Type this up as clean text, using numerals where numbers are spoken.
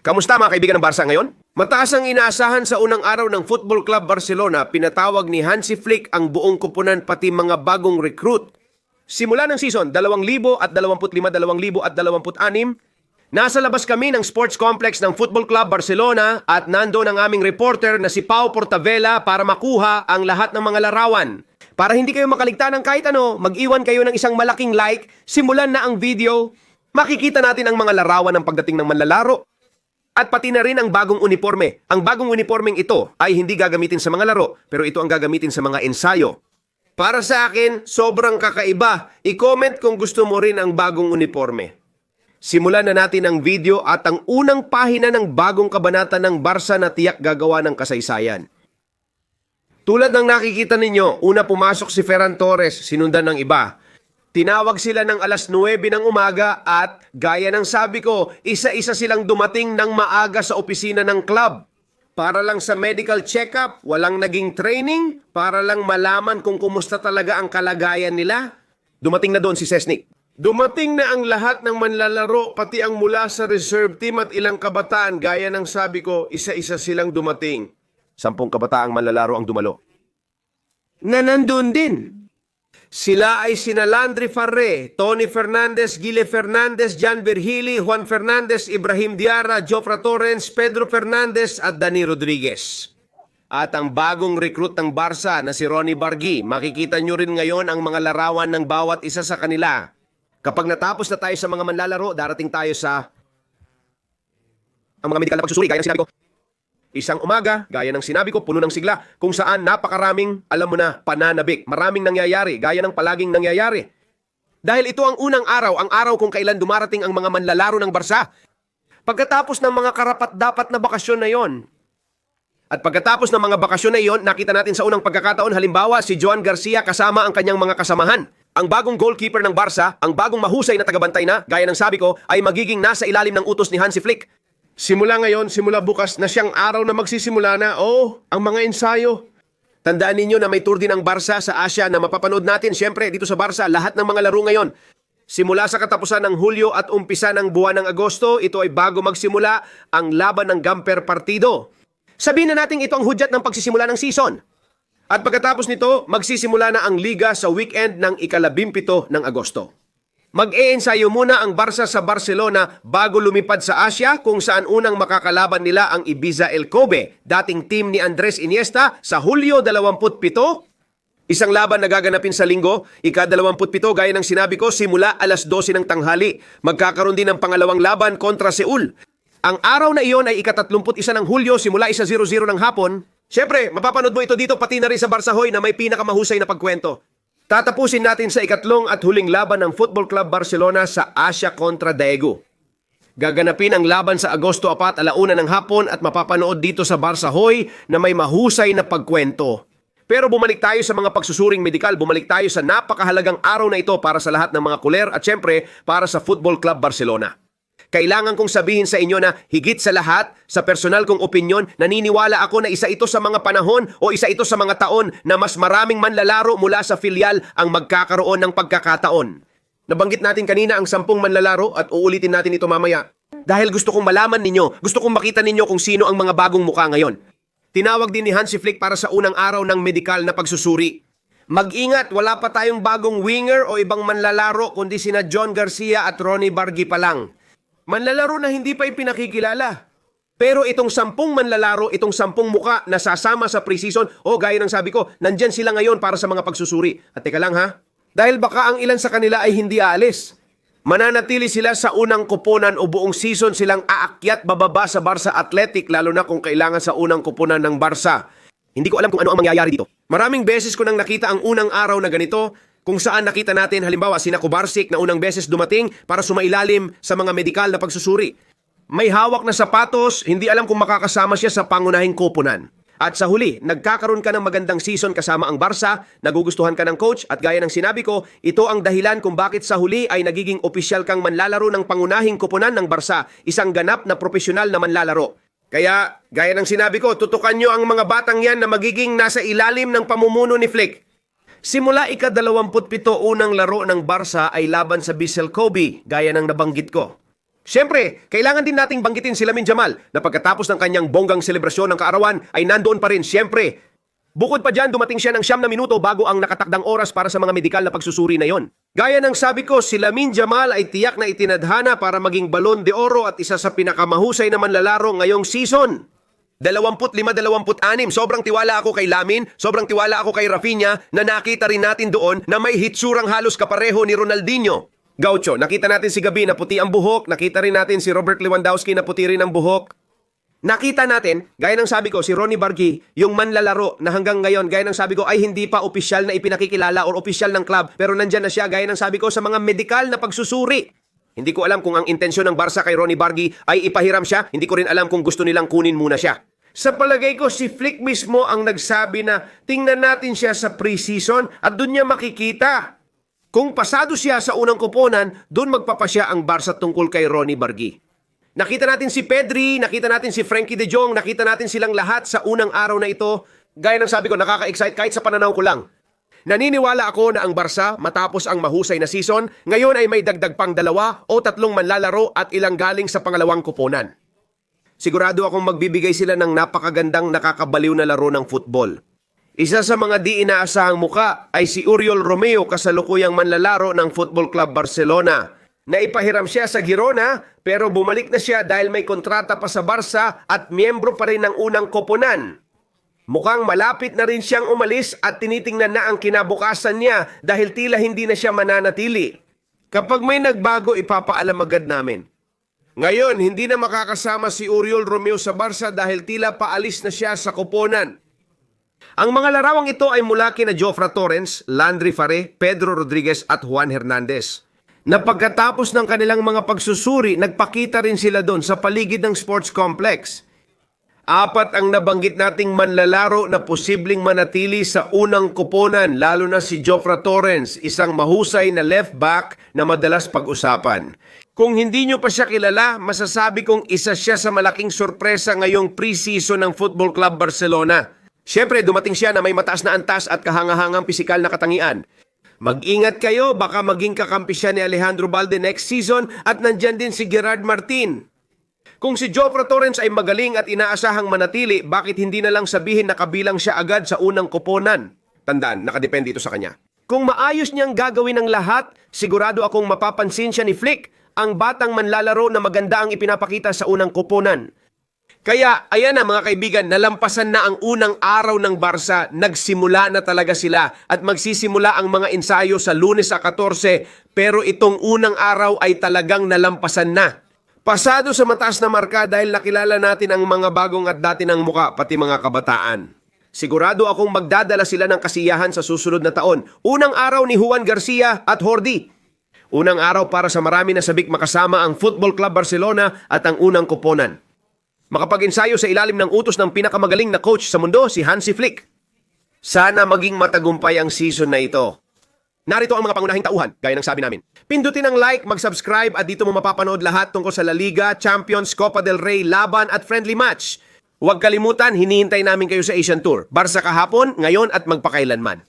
Kamusta mga kaibigan ng Barca ngayon? Mataas ang inaasahan sa unang araw ng Football Club Barcelona, pinatawag ni Hansi Flick ang buong kupunan pati mga bagong recruit. Simula ng season 2025-2026, nasa labas kami ng sports complex ng Football Club Barcelona at nandoon ang aming reporter na si Pau Portavela para makuha ang lahat ng mga larawan. Para hindi kayo makaligtan ng kahit ano, mag-iwan kayo ng isang malaking like, simulan na ang video, makikita natin ang mga larawan ng pagdating ng manlalaro. At pati na rin ang bagong uniforme. Ang bagong uniformeng ito ay hindi gagamitin sa mga laro, pero ito ang gagamitin sa mga ensayo. Para sa akin, sobrang kakaiba. I-comment kung gusto mo rin ang bagong uniforme. Simulan na natin ang video at ang unang pahina ng bagong kabanata ng Barca na tiyak gagawa ng kasaysayan. Tulad ng nakikita ninyo, una pumasok si Ferran Torres, sinundan ng iba. Tinawag sila ng alas 9 ng umaga at gaya ng sabi ko, isa-isa silang dumating ng maaga sa opisina ng club. Para lang sa medical check-up, walang naging training, para lang malaman kung kumusta talaga ang kalagayan nila. Dumating na doon si Cesnik. Dumating na ang lahat ng manlalaro, pati ang mula sa reserve team at ilang kabataan. Gaya ng sabi ko, isa-isa silang dumating. 10 kabataang manlalaro ang dumalo. Na nandun din. Sila ay sina Landry Farre, Tony Fernandez, Gile Fernandez, Jan Virgili, Juan Fernandez, Ibrahim Diarra, Jofra Torrens, Pedro Fernandez at Dani Rodriguez. At ang bagong recruit ng Barca na si Ronnie Bargui, makikita nyo rin ngayon ang mga larawan ng bawat isa sa kanila. Kapag natapos na tayo sa mga manlalaro, darating tayo sa ang mga medikal na pagsusuri, gaya ng sinabi ko. Isang umaga, gaya ng sinabi ko, puno ng sigla, kung saan napakaraming, alam mo na, pananabik. Maraming nangyayari, gaya ng palaging nangyayari. Dahil ito ang unang araw, ang araw kung kailan dumarating ang mga manlalaro ng Barca. Pagkatapos ng mga karapat-dapat na bakasyon na yon. At pagkatapos ng mga bakasyon na iyon, nakita natin sa unang pagkakataon, halimbawa si Joan Garcia kasama ang kanyang mga kasamahan. Ang bagong goalkeeper ng Barca, ang bagong mahusay na tagabantay na, gaya ng sabi ko, ay magiging nasa ilalim ng utos ni Hansi Flick. Simula ngayon, simula bukas na siyang araw na magsisimula na, ang mga ensayo. Tandaan ninyo na may tour din ang Barca sa Asia na mapapanood natin. Siyempre, dito sa Barca, lahat ng mga laro ngayon. Simula sa katapusan ng Hulyo at umpisa ng buwan ng Agosto, ito ay bago magsimula ang laban ng Gamper Partido. Sabihin na natin ito ang hudyat ng pagsisimula ng season. At pagkatapos nito, magsisimula na ang Liga sa weekend ng ika-17 ng Agosto. Mag-e-ensayo muna ang Barca sa Barcelona bago lumipad sa Asia kung saan unang makakalaban nila ang Ibiza El Kobe, dating team ni Andres Iniesta sa Hulyo 27. Isang laban na gaganapin sa linggo, ika-27 gaya ng sinabi ko, simula alas 12 ng tanghali. Magkakaroon din ng pangalawang laban kontra Seoul. Ang araw na iyon ay ika-31 ng Hulyo simula 1:00 ng hapon. Siyempre, mapapanood mo ito dito pati na rin sa Barca Hoy na may pinakamahusay na pagkwento. Tatapusin natin sa ikatlong at huling laban ng Football Club Barcelona sa Asia kontra Daegu. Gaganapin ang laban sa Agosto 4, 1:00 ng hapon at mapapanood dito sa Barca Hoy na may mahusay na pagkwento. Pero bumalik tayo sa mga pagsusuring medikal, bumalik tayo sa napakahalagang araw na ito para sa lahat ng mga kuler at syempre para sa Football Club Barcelona. Kailangan kong sabihin sa inyo na higit sa lahat, sa personal kong opinyon, naniniwala ako na isa ito sa mga panahon o isa ito sa mga taon na mas maraming manlalaro mula sa filial ang magkakaroon ng pagkakataon. Nabanggit natin kanina ang 10 manlalaro at uulitin natin ito mamaya. Dahil gusto kong malaman ninyo, gusto kong makita ninyo kung sino ang mga bagong mukha ngayon. Tinawag din ni Hansi Flick para sa unang araw ng medikal na pagsusuri. Mag-ingat, wala pa tayong bagong winger o ibang manlalaro kundi sina John Garcia at Ronnie Bargui pa lang. Manlalaro na hindi pa ipinakikilala. Pero itong 10 manlalaro, itong 10 muka na sasama sa preseason, gaya ng sabi ko, nandyan sila ngayon para sa mga pagsusuri. At teka lang ha, dahil baka ang ilan sa kanila ay hindi aalis. Mananatili sila sa unang kupunan o buong season silang aakyat bababa sa Barca Athletic, lalo na kung kailangan sa unang kupunan ng Barca. Hindi ko alam kung ano ang mangyayari dito. Maraming beses ko nang nakita ang unang araw na ganito, kung saan nakita natin halimbawa sina Kubarsik na unang beses dumating para sumailalim sa mga medikal na pagsusuri. May hawak na sapatos, hindi alam kung makakasama siya sa pangunahing koponan. At sa huli, nagkakaroon ka ng magandang season kasama ang Barca, nagugustuhan ka ng coach at gaya ng sinabi ko, ito ang dahilan kung bakit sa huli ay nagiging opisyal kang manlalaro ng pangunahing koponan ng Barca, isang ganap na profesional na manlalaro. Kaya, gaya ng sinabi ko, tutukan nyo ang mga batang yan na magiging nasa ilalim ng pamumuno ni Flick. Simula ika-27 unang laro ng Barca ay laban sa Vissel Kobe, gaya ng nabanggit ko. Siyempre, kailangan din nating banggitin si Lamine Jamal na pagkatapos ng kanyang bonggang selebrasyon ng kaarawan ay nandoon pa rin siyempre. Bukod pa dyan, dumating siya ng 9 na minuto bago ang nakatakdang oras para sa mga medikal na pagsusuri na yon. Gaya ng sabi ko, si Lamine Jamal ay tiyak na itinadhana para maging Balon de Oro at isa sa pinakamahusay na manlalaro ngayong season. 25-26, sobrang tiwala ako kay Lamine, sobrang tiwala ako kay Rafinha na nakita rin natin doon na may hitsurang halos kapareho ni Ronaldinho. Gaucho, nakita natin si Gabi na puti ang buhok, nakita rin natin si Robert Lewandowski na puti rin ang buhok. Nakita natin, gaya ng sabi ko, si Ronnie Bargui, yung manlalaro na hanggang ngayon, gaya ng sabi ko, ay hindi pa opisyal na ipinakikilala or opisyal ng club, pero nandyan na siya, gaya ng sabi ko, sa mga medikal na pagsusuri. Hindi ko alam kung ang intensyon ng Barca kay Ronnie Bargui ay ipahiram siya, hindi ko rin alam kung gusto nilang kunin muna siya. Sa palagay ko, si Flick mismo ang nagsabi na tingnan natin siya sa preseason at doon niya makikita. Kung pasado siya sa unang koponan, doon magpapasya ang Barca tungkol kay Ronnie Bargui. Nakita natin si Pedri, nakita natin si Frankie de Jong, nakita natin silang lahat sa unang araw na ito. Gaya ng sabi ko, nakaka-excite kahit sa pananaw ko lang. Naniniwala ako na ang Barca, matapos ang mahusay na season, ngayon ay may dagdag pang 2 o 3 manlalaro at ilang galing sa pangalawang koponan. Sigurado akong magbibigay sila ng napakagandang nakakabaliw na laro ng football. Isa sa mga di inaasahang muka ay si Oriol Romeo, kasalukuyang manlalaro ng Football Club Barcelona. Naipahiram siya sa Girona pero bumalik na siya dahil may kontrata pa sa Barca at miyembro pa rin ng unang koponan. Mukhang malapit na rin siyang umalis at tinitingnan na ang kinabukasan niya dahil tila hindi na siya mananatili. Kapag may nagbago, ipapaalam agad namin. Ngayon, hindi na makakasama si Oriol Romeo sa Barca dahil tila paalis na siya sa koponan. Ang mga larawang ito ay mula kina Jofra Torrens, Landry Fare, Pedro Rodriguez at Juan Hernandez. Na pagkatapos ng kanilang mga pagsusuri, nagpakita rin sila doon sa paligid ng sports complex. 4 ang nabanggit nating manlalaro na posibleng manatili sa unang koponan, lalo na si Jofra Torrens, isang mahusay na left back na madalas pag-usapan. Kung hindi nyo pa siya kilala, masasabi kong isa siya sa malaking sorpresa ngayong pre-season ng Football Club Barcelona. Siyempre, dumating siya na may mataas na antas at kahangahangang pisikal na katangian. Mag-ingat kayo, baka maging kakampi siya ni Alejandro Balde next season at nandyan din si Gerard Martin. Kung si Jofra Torrens ay magaling at inaasahang manatili, bakit hindi na lang sabihin na kabilang siya agad sa unang koponan? Tandaan, nakadepende ito sa kanya. Kung maayos niyang gagawin ang lahat, sigurado akong mapapansin siya ni Flick, ang batang manlalaro na maganda ang ipinapakita sa unang koponan. Kaya, ayan na mga kaibigan, nalampasan na ang unang araw ng Barca, nagsimula na talaga sila at magsisimula ang mga ensayo sa Lunes sa 14, pero itong unang araw ay talagang nalampasan na. Pasado sa mataas na marka dahil nakilala natin ang mga bagong at dati ng muka, pati mga kabataan. Sigurado akong magdadala sila ng kasiyahan sa susunod na taon. Unang araw ni Juan Garcia at Jordi. Unang araw para sa marami na sabik makasama ang Football Club Barcelona at ang unang koponan. Makapag-ensayo sa ilalim ng utos ng pinakamagaling na coach sa mundo, si Hansi Flick. Sana maging matagumpay ang season na ito. Narito ang mga pangunahing tauhan, gaya ng sabi namin. Pindutin ang like, mag-subscribe at dito mo mapapanood lahat tungkol sa La Liga, Champions, Copa del Rey, laban at friendly match. Huwag kalimutan, hinihintay namin kayo sa Asian Tour. Barca kahapon, ngayon at magpakailanman.